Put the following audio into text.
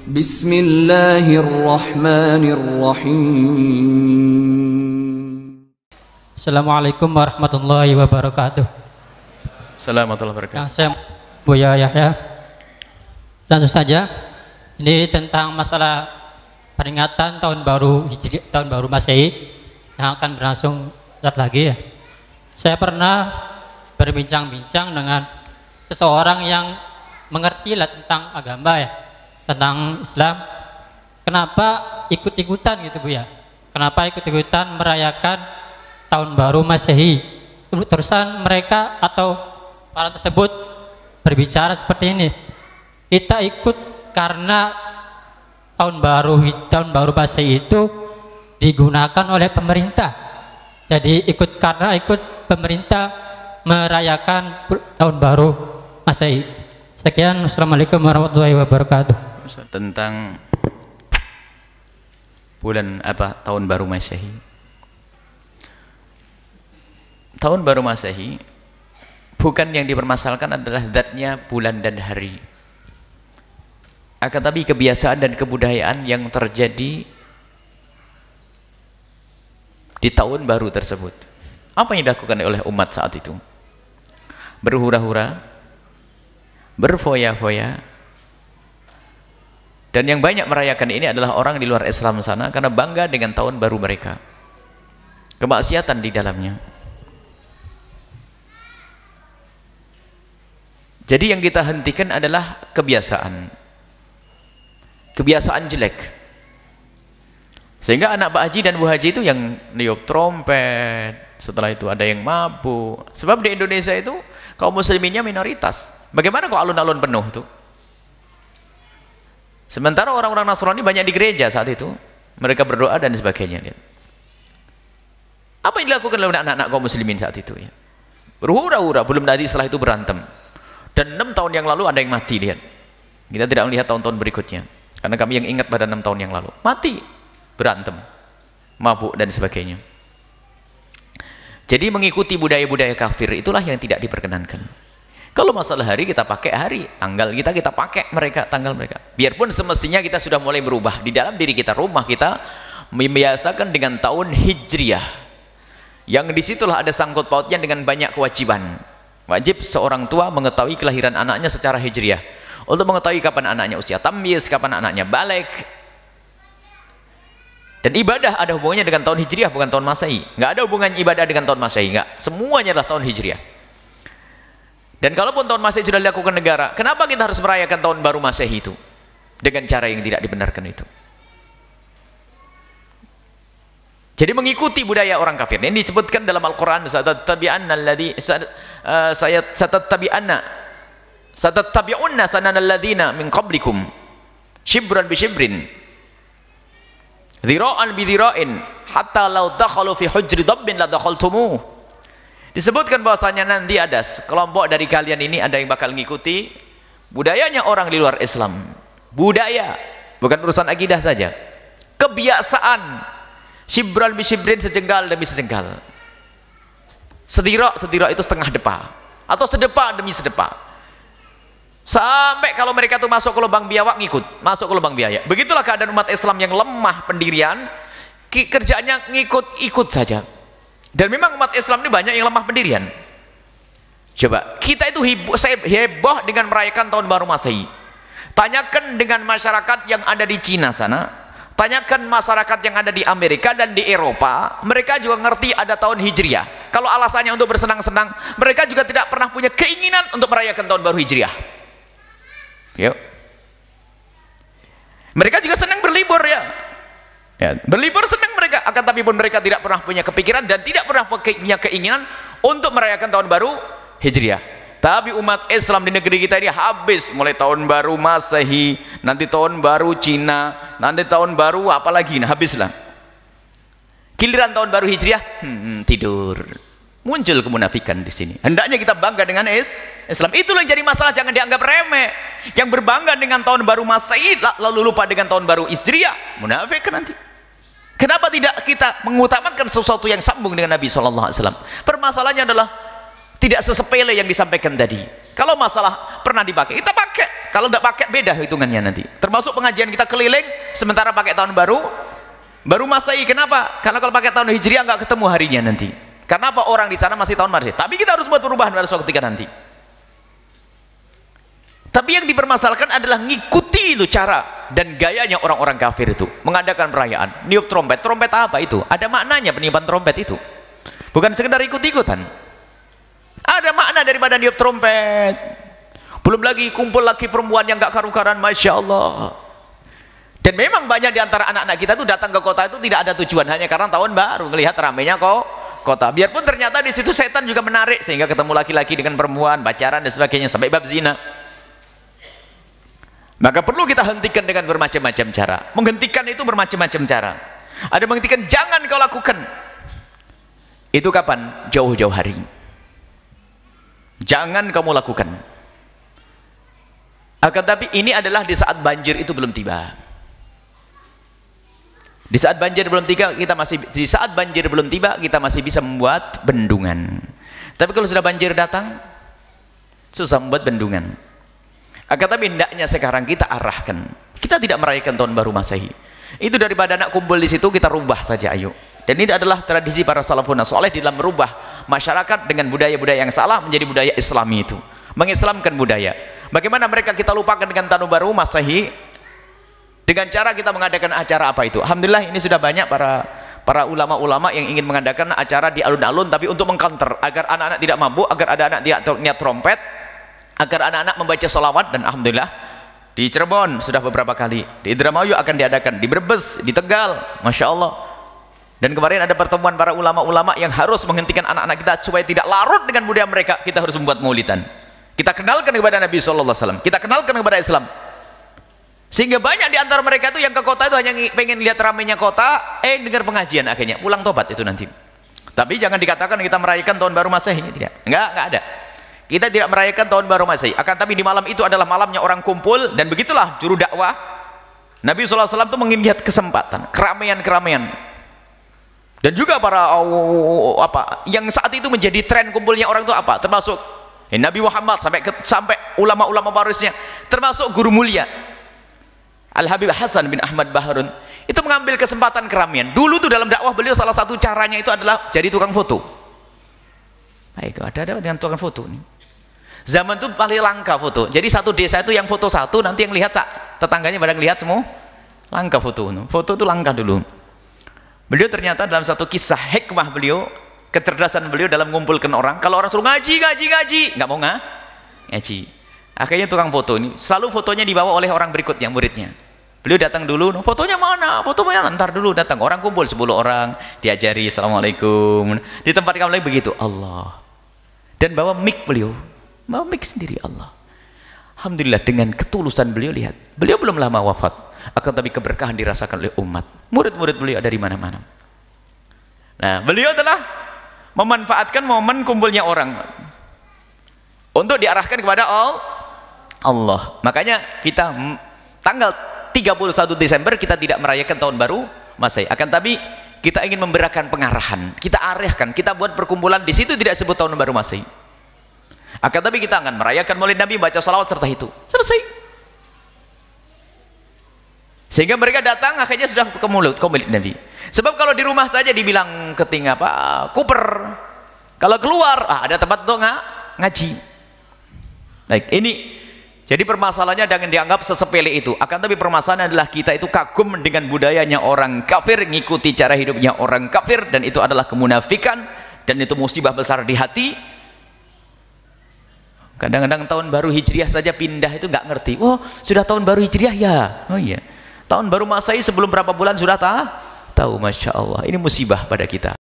Bismillahirrahmanirrahim. Assalamualaikum warahmatullahi wabarakatuh. Assalamualaikum warahmatullahi wabarakatuh. Saya Buya Yahya. Langsung saja, ini tentang masalah peringatan tahun baru Hijri, tahun baru Masehi yang akan berlangsung saat lagi ya. Saya pernah berbincang-bincang dengan seseorang yang mengerti lah tentang agama ya, tentang Islam. Kenapa ikut-ikutan gitu Bu ya? Kenapa ikut-ikutan merayakan tahun baru Masehi? Terusan mereka atau orang tersebut berbicara seperti ini. Kita ikut karena tahun baru Masehi itu digunakan oleh pemerintah. Jadi ikut karena ikut pemerintah merayakan tahun baru Masehi. Sekian, assalamualaikum warahmatullahi wabarakatuh. Tentang bulan apa tahun baru Masehi. Tahun baru Masehi bukan yang dipermasalahkan adalah zatnya bulan dan hari, akan tapi kebiasaan dan kebudayaan yang terjadi di tahun baru tersebut. Apa yang dilakukan oleh umat saat itu? Berhura-hura, berfoya-foya, dan yang banyak merayakan ini adalah orang di luar Islam sana karena bangga dengan tahun baru mereka. Kemaksiatan di dalamnya. Jadi yang kita hentikan adalah kebiasaan jelek, sehingga anak Pak Haji dan Bu Haji itu yang niup trompet, setelah itu ada yang mabuk. Sebab di Indonesia itu kaum musliminnya minoritas. Bagaimana kok alun-alun penuh tuh? Sementara orang-orang Nasrani banyak di gereja saat itu, mereka berdoa dan sebagainya. Apa yang dilakukan oleh anak-anak kaum muslimin saat itu ya? Berhura-hura, belum tadi setelah itu berantem. Dan 6 tahun yang lalu ada yang mati, lihat. Kita tidak melihat tahun-tahun berikutnya, karena kami yang ingat pada 6 tahun yang lalu. Mati, berantem, mabuk dan sebagainya. Jadi mengikuti budaya-budaya kafir itulah yang tidak diperkenankan. Kalau masalah hari, kita pakai hari, tanggal kita pakai mereka, tanggal mereka. Biarpun semestinya kita sudah mulai berubah di dalam diri kita, rumah kita membiasakan dengan tahun Hijriah, yang disitulah ada sangkut pautnya dengan banyak kewajiban. Wajib seorang tua mengetahui kelahiran anaknya secara Hijriah, untuk mengetahui kapan anaknya usia tamyiz, kapan anaknya balik. Dan ibadah ada hubungannya dengan tahun Hijriah, bukan tahun Masehi. Nggak ada hubungan ibadah dengan tahun Masehi, nggak. Semuanya adalah tahun Hijriah. Dan kalaupun tahun Masehi sudah dilakukan negara, kenapa kita harus merayakan tahun baru Masehi itu dengan cara yang tidak dibenarkan itu? Jadi mengikuti budaya orang kafir. Ini disebutkan dalam Al-Quran, satattabi'unna sananal ladzina min qablikum shibran bi shibrin dhira'an bi dhira'in hatta law dakhalu fi hujri dabbin la dakhaltumuh. Disebutkan bahwasanya nanti ada kelompok dari kalian ini ada yang bakal mengikuti budayanya orang di luar Islam. Budaya, bukan urusan akidah saja. Kebiasaan, shibran bi shibrin, sejengkal demi sejengkal. Sedira itu setengah depa, atau sedepa demi sedepa. Sampai kalau mereka tuh masuk ke lubang biawak ngikut, masuk ke lubang biaya. Begitulah keadaan umat Islam yang lemah pendirian, kerjaannya ngikut-ikut saja. Dan memang umat Islam ini banyak yang lemah pendirian. Coba, kita itu heboh dengan merayakan tahun baru Masehi. Tanyakan dengan masyarakat yang ada di Cina sana, tanyakan masyarakat yang ada di Amerika dan di Eropa, mereka juga ngerti ada tahun Hijriah. Kalau alasannya untuk bersenang-senang, mereka juga tidak pernah punya keinginan untuk merayakan tahun baru Hijriah. Yuk. Mereka juga senang berlibur ya. Berlibur senang mereka, akan tapi pun mereka tidak pernah punya kepikiran dan tidak pernah punya keinginan untuk merayakan tahun baru Hijriah. Tapi umat Islam di negeri kita ini habis mulai tahun baru Masehi, nanti tahun baru Cina, nanti tahun baru apalagi, nah habislah. Giliran tahun baru Hijriah, tidur. Muncul kemunafikan di sini. Hendaknya kita bangga dengan Islam. Itulah yang jadi masalah, jangan dianggap remeh. Yang berbangga dengan tahun baru Masehi lalu lupa dengan tahun baru Hijriah, munafik nanti. Kenapa tidak kita mengutamakan sesuatu yang sambung dengan Nabi SAW? Permasalahannya adalah Tidak sesepele yang disampaikan tadi. Kalau masalah pernah dipakai, kita pakai. Kalau tidak pakai, beda hitungannya nanti. Termasuk pengajian kita keliling, sementara pakai tahun baru Masehi. Kenapa? Karena kalau pakai tahun Hijriah nggak ketemu harinya nanti. Karena apa? Orang di sana masih tahun Masehi. Tapi kita harus buat perubahan pada suatu ketika nanti. Tapi yang dipermasalahkan adalah ngikuti itu cara dan gayanya orang-orang kafir itu. Mengadakan perayaan, niup trompet. Trompet apa itu? Ada maknanya peniupan trompet itu. Bukan sekedar ikut-ikutan. Ada makna daripada niup trompet. Belum lagi kumpul lagi perempuan yang gak karu-karuan, Masya Allah. Dan memang banyak di antara anak-anak kita tuh datang ke kota itu tidak ada tujuan, hanya karena tahun baru melihat ramainya kota. Biarpun ternyata di situ setan juga menarik, sehingga ketemu laki-laki dengan perempuan, pacaran dan sebagainya, sampai bab zina. Maka perlu kita hentikan dengan bermacam-macam cara. Menghentikan itu bermacam-macam cara. Ada menghentikan, jangan kau lakukan. Itu kapan? Jauh-jauh hari. Jangan kamu lakukan. Akan tapi ini adalah di saat banjir itu belum tiba. Di saat banjir belum tiba, kita masih bisa membuat bendungan. Tapi kalau sudah banjir datang, susah membuat bendungan. Akan tapi hendaknya sekarang kita arahkan. Kita tidak merayakan tahun baru Masehi. Itu daripada anak kumpul di situ, kita rubah saja, ayo. Dan ini adalah tradisi para salafun saleh di dalam merubah masyarakat dengan budaya-budaya yang salah menjadi budaya Islami itu. Mengislamkan budaya. Bagaimana mereka kita lupakan dengan tahun baru Masehi dengan cara kita mengadakan acara apa itu. Alhamdulillah ini sudah banyak para ulama-ulama yang ingin mengadakan acara di alun-alun, tapi untuk mengcounter agar anak-anak tidak mabuk, agar ada anak tidak niat trompet, agar anak-anak membaca sholawat. Dan alhamdulillah di Cirebon sudah beberapa kali, di Indramayu akan diadakan, di Brebes, di Tegal, Masya Allah. Dan kemarin ada pertemuan para ulama-ulama yang harus menghentikan anak-anak kita supaya tidak larut dengan budaya mereka. Kita harus membuat maulidan, kita kenalkan kepada Nabi SAW, kita kenalkan kepada Islam, sehingga banyak di antara mereka itu yang ke kota itu hanya pengen lihat ramainya kota, dengar pengajian, akhirnya pulang tobat itu nanti. Tapi jangan dikatakan kita merayakan tahun baru Masehi, tidak, enggak ada. Kita tidak merayakan tahun baru Masehi. Akan tapi di malam itu adalah malamnya orang kumpul, dan begitulah juru dakwah Nabi SAW itu mengingat kesempatan, keramaian-keramaian. Dan juga para yang saat itu menjadi tren kumpulnya orang itu apa? Termasuk Nabi Muhammad sampai ulama-ulama warisnya, termasuk guru mulia Al-Habib Hasan bin Ahmad Baharun, itu mengambil kesempatan keramaian. Dulu tuh dalam dakwah beliau salah satu caranya itu adalah jadi tukang foto. Baik, ada dengan tukang foto nih. Zaman itu paling langka foto. Jadi satu desa itu yang foto satu, nanti yang lihat tetangganya pada lihat semua. Langka foto. Foto itu langka dulu. Beliau ternyata dalam satu kisah hikmah beliau, kecerdasan beliau dalam mengumpulkan orang. Kalau orang suruh ngaji, nggak mau ngaji. Akhirnya tukang foto ini selalu fotonya dibawa oleh orang berikutnya, muridnya. Beliau datang dulu, fotonya mana? Fotonya ntar dulu datang. Orang kumpul 10 orang, diajari assalamualaikum. Di tempat kamu lagi begitu, Allah. Dan bawa mic beliau, bawa mic sendiri, Allah. Alhamdulillah dengan ketulusan beliau, lihat. Beliau belum lama wafat, akan tapi keberkahan dirasakan oleh umat. Murid-murid beliau dari mana-mana. Nah, beliau telah memanfaatkan momen kumpulnya orang untuk diarahkan kepada Allah. Makanya kita tanggal 31 Desember kita tidak merayakan tahun baru Masehi. Akan tapi kita ingin memberikan pengarahan, kita arahkan, kita buat perkumpulan di situ tidak sebut tahun baru Masehi. Akan tapi kita akan merayakan Maulid Nabi, baca salawat serta itu. Selesai. Sehingga mereka datang akhirnya sudah ke Maulid Nabi. Sebab kalau di rumah saja dibilang keting kuper. Kalau keluar ada tempat untuk ngaji. Baik, ini jadi permasalahannya jangan dianggap sesepele itu. Akan tapi permasalahannya adalah kita itu kagum dengan budayanya orang kafir, ngikuti cara hidupnya orang kafir, dan itu adalah kemunafikan, dan itu musibah besar di hati. Kadang-kadang tahun baru Hijriah saja pindah itu nggak ngerti. Oh, sudah tahun baru Hijriah ya. Oh iya. Tahun baru Masehi sebelum berapa bulan sudah tahu, Masya Allah. Ini musibah pada kita.